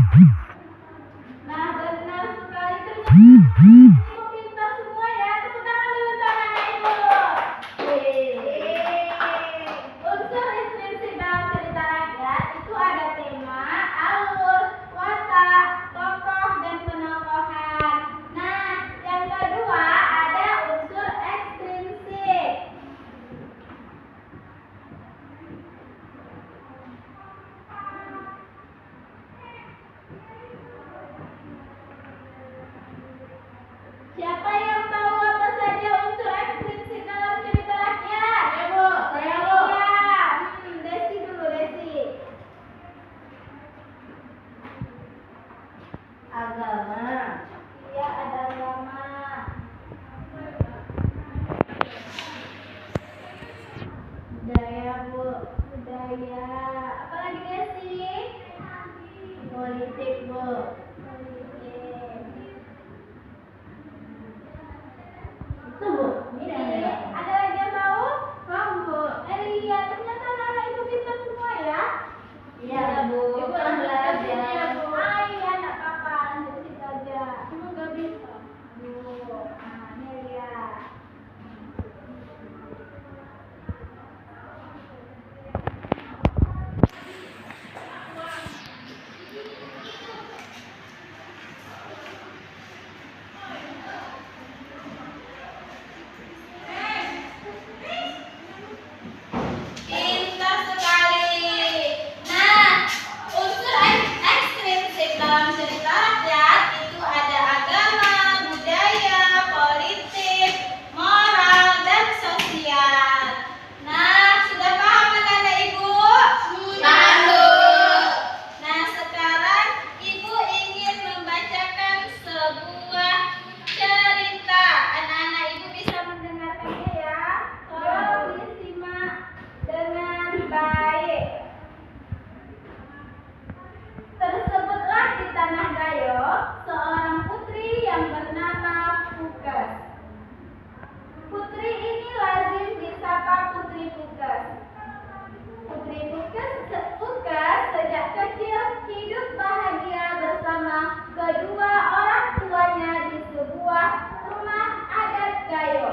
Nah, benar sekali ternyata ibu pintar semua ya. Tepuk tangan dulu untuk anak ibu. Unsur intrinsik dalam cerita rakyat itu ada tema, alur, watak, tokoh, dan penokohan. Nah, yang kedua ada unsur ekstrinsik. Siapa yang tahu apa saja unsur ekstrinsik dalam cerita rakyat? Saya, Bu. Saya, Bu. Iya. Desi dulu, Desi. Agama. Iya, ada agama. Budaya, Bu. Budaya. Apalagi Desi? Politik, Bu. Politik. Itu, Bu. Ini ada lagi yang tahu? Tahu, Bu. Iya, ternyata anak ibu pintar semua ya. Iya, Bu. Ibu Kan belajar. belajar. Ah, iya, enggak apa-apa. Lanjut situ aja. Cuma nggak bisa. Bu, nah, ini lihat. Pintar sekali. Nah, unsur ekstrinsik dalam cerita rakyat itu ada agama, budaya, politik, moral, dan sosial. Nah, sudah paham kan Anak Ibu? Paham, Bu. Nah, sekarang Ibu ingin membacakan sebuah cerita. Anak-anak Ibu bisa mendengarkannya ya. Tolong disimak dengan baik. Tersebutlah di Tanah Gayo seorang putri yang bernama Pukes. Putri ini lazim disapa Putri Pukes. Putri Pukes sejak kecil hidup bahagia bersama kedua orang tuanya di sebuah rumah adat Gayo.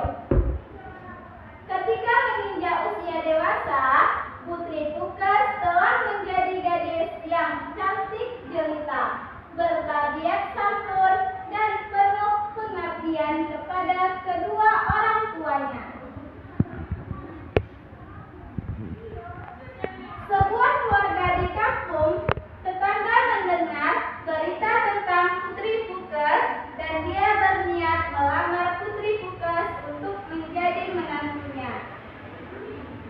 Ketika menginjak usia dewasa, Putri Pukes telah menjadi gadis yang cantik jelita, bertabiat santun, dan penuh pengabdian kepada kedua orang tuanya. Sebuah keluarga di kampung tetangga mendengar berita tentang Putri Pukes dan dia berniat melamar Putri Pukes untuk menjadi menantunya.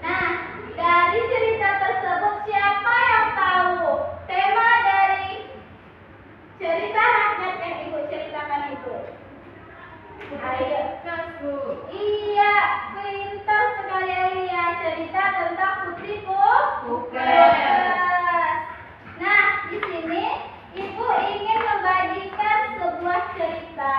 Nah, dari cerita tersebut siapa yang tahu tema dari cerita rakyat yang Ibu ceritakan itu? Ayo. Bu. Iya, pintar sekali Elia, cerita tentang Putri Pukes. Pukes. Nah, di sini Ibu ingin membagikan sebuah cerita.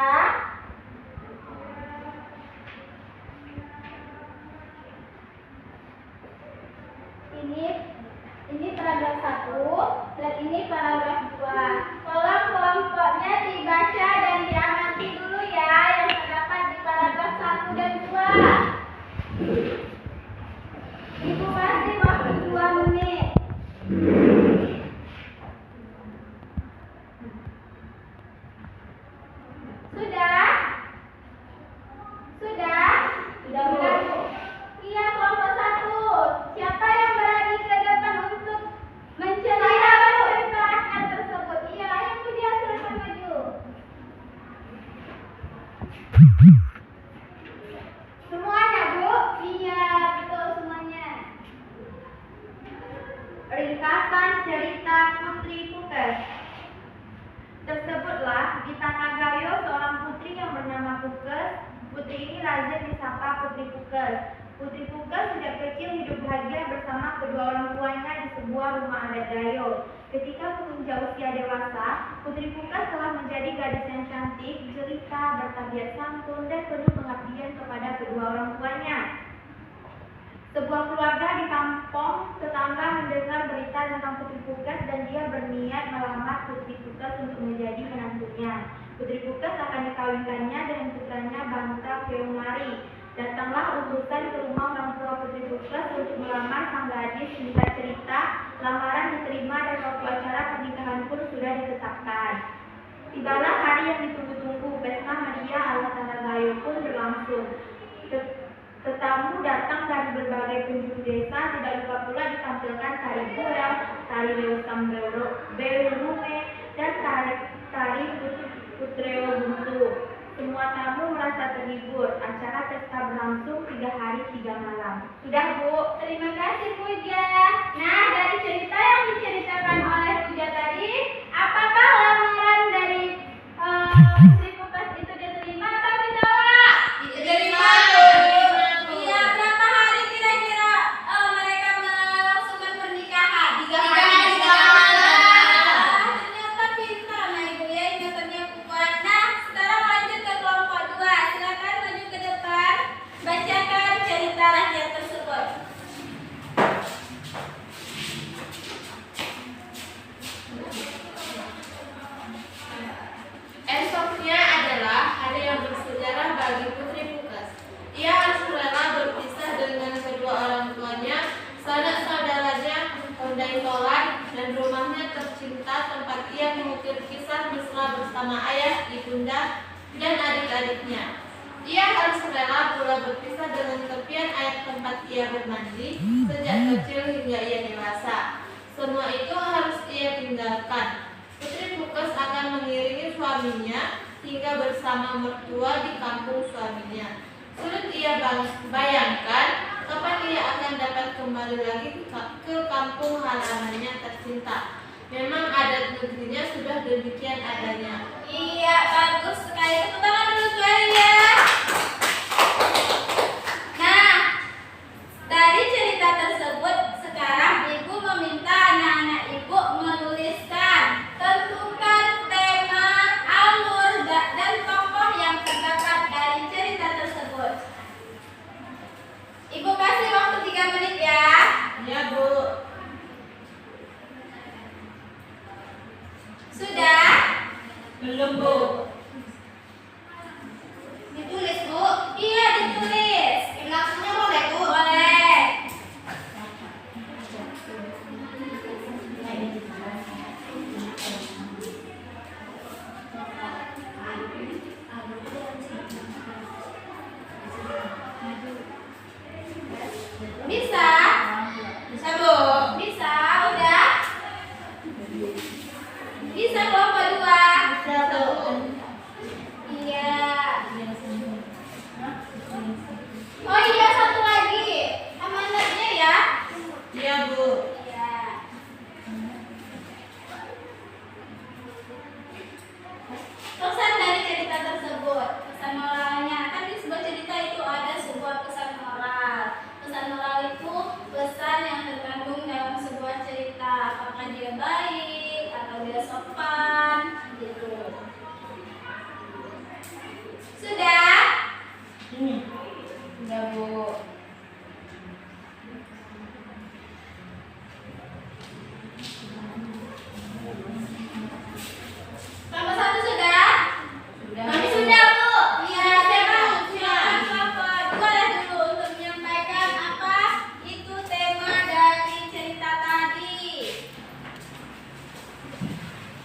Ini paragraf 1 dan ini paragraf 2. Tolong kelompoknya dibaca dan diamati dulu ya yang terdapat di paragraf 1 dan 2. Ibu kasih waktu 2 menit. Sudah? Sudah? Sudah, Bu. Iya, kelompok 1. Siapa yang berani ke depan untuk menceritakan cerita rakyat tersebut? Iya, ayo Bu dia silakan maju. Semuanya, Bu? Iya, betul semuanya. Ringkasan cerita Putri Pukes. Tersebutlah di Tanah Gayo seorang putri yang bernama Pukes. Putri ini lazim disapa Putri Pukes. Putri Pukes sejak kecil hidup bahagia bersama kedua orang tuanya di sebuah rumah adat Gayo. Ketika menginjak usia dewasa, Putri Pukes telah menjadi gadis yang cantik, jelita, bertabiat santun, dan penuh pengabdian kepada kedua orang tuanya. Sebuah keluarga di kampung kampung, tetangga mendengar berita tentang Putri Pukes dan dia berniat melamar Putri Pukes untuk menjadi menantunya. Putri Pukes akan dikawinkannya dengan putranya Banta Keumari. Datanglah utusan ke rumah orang tua Putri Pukes untuk melamar sang gadis. Singkat cerita, lamaran diterima dan waktu acara pernikahan pun sudah ditetapkan. Tibalah hari yang ditunggu-tunggu, pesta meriah ala Taragayo pun berlangsung. Tetamu datang dari berbagai penjuru desa, tidak lupa pula ditampilkan tari goyang, tari leosam berume, dan tari putreo buntu. Semua tamu merasa terhibur. Acara pesta berlangsung 3 hari 3 malam. Sudah, Bu. Terima kasih Puja. Nah, dari cerita yang diceritakan oleh Puja tadi, apakah lamaran dari Putri Pukes itu diterima atau ditolak? Diterima. Iya, berapa hari kira-kira mereka melangsungkan pernikahan? 3 hari 3 malam. Ternyata pintar anak ibu ya, ingatannya kuat. Nah, sekarang lanjut ke kelompok 2. Silakan maju ke depan, bacakan cerita rakyat tersebut. Esoknya adalah hari yang bersejarah bagi Putri Pukes. Ia harus rela berpisah dengan kedua orang tuanya, sanak saudaranya, Hondai Tolan, dan rumahnya tercinta tempat ia mengukir kisah mesra bersama ayah, ibunda, dan adik-adiknya. Ia harus rela pula berpisah dengan tepian air tempat ia bermandi sejak kecil hingga ia dewasa. Semua itu harus ia tinggalkan. Putri Pukes akan mengiringi suaminya hingga bersama mertua di kampung suaminya. Sulit ia bayangkan kapan ia akan dapat kembali lagi ke kampung halamannya tercinta. Memang adat negerinya sudah demikian adanya. Iya, bagus sekali. Tepuk tangan dulu sekali ya. Nah, dari cerita tersebut, sekarang ibu meminta anak-anak ibu menuliskan, tentukan tema, alur, dan tokoh yang terdapat dari cerita tersebut. Ibu kasih waktu 3 menit ya. Ya, Bu. Sudah? Belum, Bu. Ditulis, Bu? Iya, ditulis. Langsungnya boleh, Bu? Boleh. Bisa? Bisa, Bu. Bisa? Udah? Bisa kelompok 2? Bisa, Bu. Iya. Oh iya, satu lagi. Amanatnya ya. Iya, Bu. Iya. Pesan dari cerita tersebut. Pesan moralnya. Kan di sebuah cerita itu ada sebuah pesan moral. Pesan moral itu pesan yang terkandung dalam sebuah cerita. Apakah dia baik atau dia sopan gitu. Sudah? Sudah, Bu. Kelompok 1 sudah? Kami sudah, Bu. Iya, silakan kelompok 2 dulu untuk menyampaikan apa itu tema dari cerita tadi.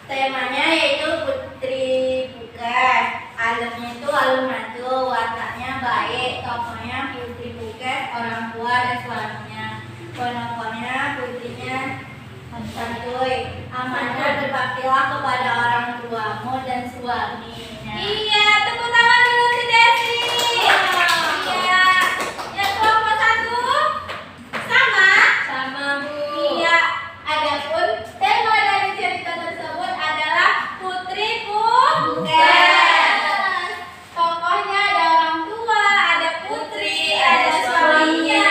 Temanya yaitu Putri Pukes. Alurnya itu alur maju, wataknya baik, tokohnya Putri Pukes, orang tua dan suaminya. Penokohnya putrinya santuy, amanah berbaktilah kepada orang tuamu dan suaminya. Iya, tepuk tangan dulu si Desi. Iya. Yang kelompok 1 sama? Sama, Bu. Iya. Adapun tema dari cerita tersebut adalah Putri Pukes. Tokohnya ada orang tua, ada putri, ada suaminya,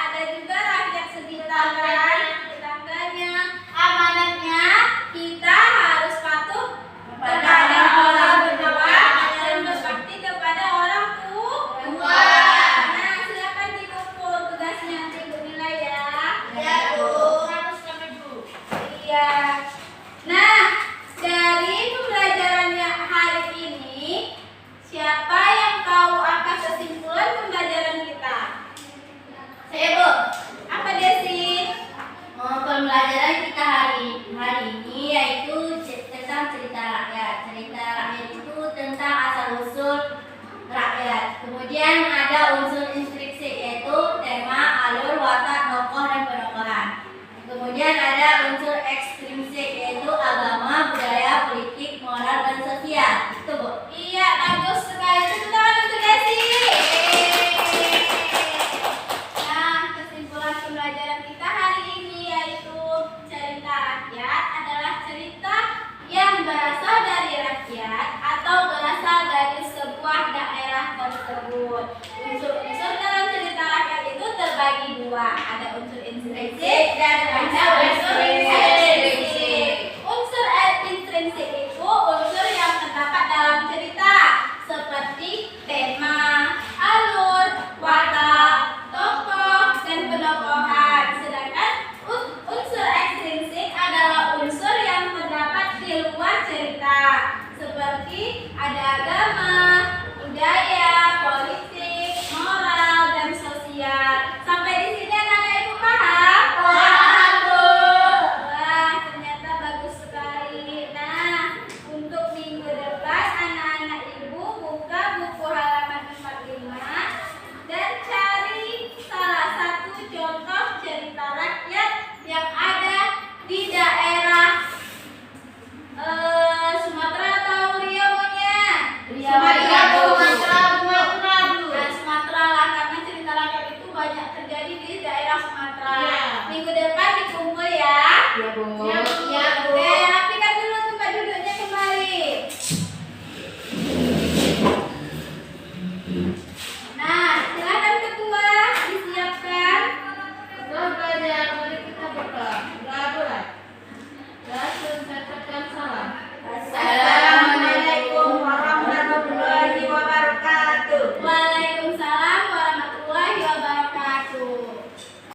ada juga rakyat sekitar, tetangganya. Amanatnya kita harus patuh Kemudian ada unsur instriksi yaitu tema, alur, watak, tokoh, dan penokohan. Kemudian ada unsur